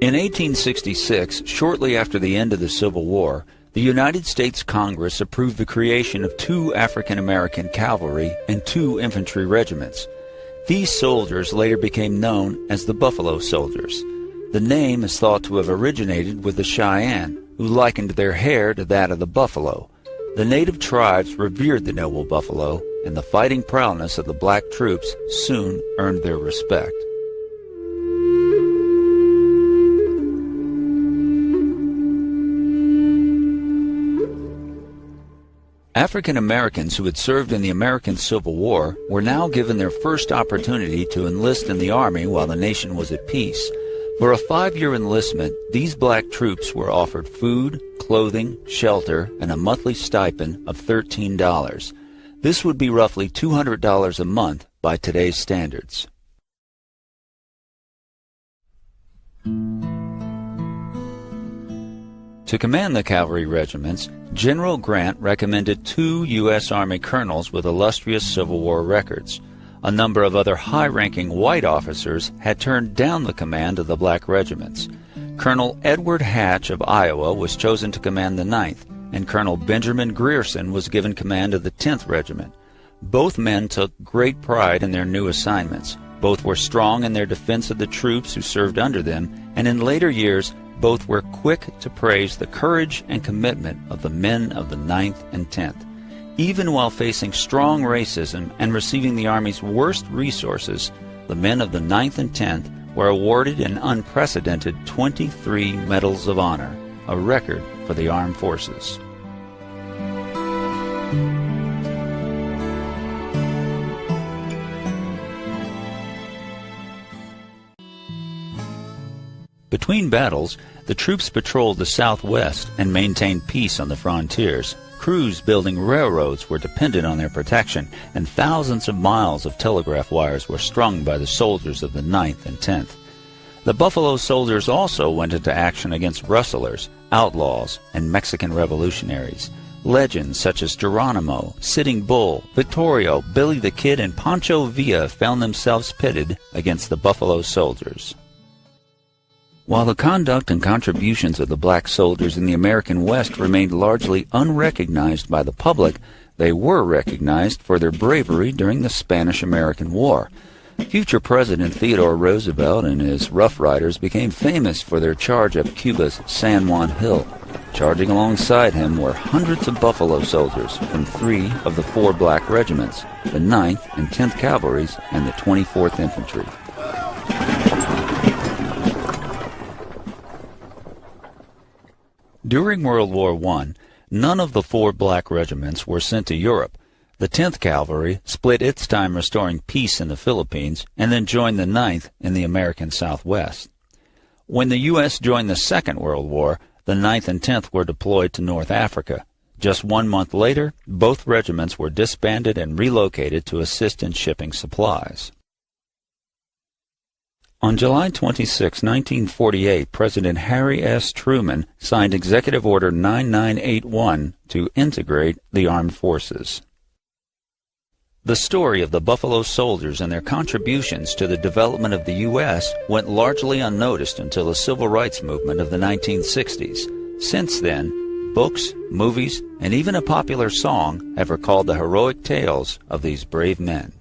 In 1866, shortly after the end of the Civil War, the United States Congress approved the creation of 2 African American cavalry and 2 infantry regiments. These soldiers later became known as the Buffalo Soldiers. The name is thought to have originated with the Cheyenne, who likened their hair to that of the buffalo. The native tribes revered the noble buffalo, and the fighting prowess of the black troops soon earned their respect. African Americans who had served in the American Civil War were now given their first opportunity to enlist in the Army while the nation was at peace. For a 5-year enlistment, these black troops were offered food, clothing, shelter, and a monthly stipend of $13. This would be roughly $200 a month by today's standards. To command the cavalry regiments, General Grant recommended 2 U.S. Army colonels with illustrious Civil War records. A number of other high-ranking white officers had turned down the command of the black regiments. Colonel Edward Hatch of Iowa was chosen to command the 9th, and Colonel Benjamin Grierson was given command of the 10th Regiment. Both men took great pride in their new assignments. Both were strong in their defense of the troops who served under them, and in later years, both were quick to praise the courage and commitment of the men of the 9th and 10th. Even while facing strong racism and receiving the Army's worst resources, the men of the 9th and 10th were awarded an unprecedented 23 Medals of Honor, a record for the armed forces. Between battles, the troops patrolled the Southwest and maintained peace on the frontiers. Crews building railroads were dependent on their protection, and thousands of miles of telegraph wires were strung by the soldiers of the 9th and 10th. The Buffalo Soldiers also went into action against rustlers, outlaws, and Mexican revolutionaries. Legends such as Geronimo, Sitting Bull, Vittorio, Billy the Kid, and Pancho Villa found themselves pitted against the Buffalo Soldiers. While the conduct and contributions of the black soldiers in the American West remained largely unrecognized by the public, they were recognized for their bravery during the Spanish-American War. Future President Theodore Roosevelt and his Rough Riders became famous for their charge up Cuba's San Juan Hill. Charging alongside him were hundreds of Buffalo Soldiers from 3 of the 4 black regiments, the 9th and 10th Cavalries and the 24th Infantry. During World War I, none of the 4 black regiments were sent to Europe. The 10th Cavalry split its time restoring peace in the Philippines and then joined the 9th in the American Southwest. When the U.S. joined the Second World War, the 9th and 10th were deployed to North Africa. Just 1 month later, both regiments were disbanded and relocated to assist in shipping supplies. On July 26, 1948, President Harry S. Truman signed Executive Order 9981 to integrate the armed forces. The story of the Buffalo Soldiers and their contributions to the development of the U.S. went largely unnoticed until the Civil Rights Movement of the 1960s. Since then, books, movies, and even a popular song have recalled the heroic tales of these brave men.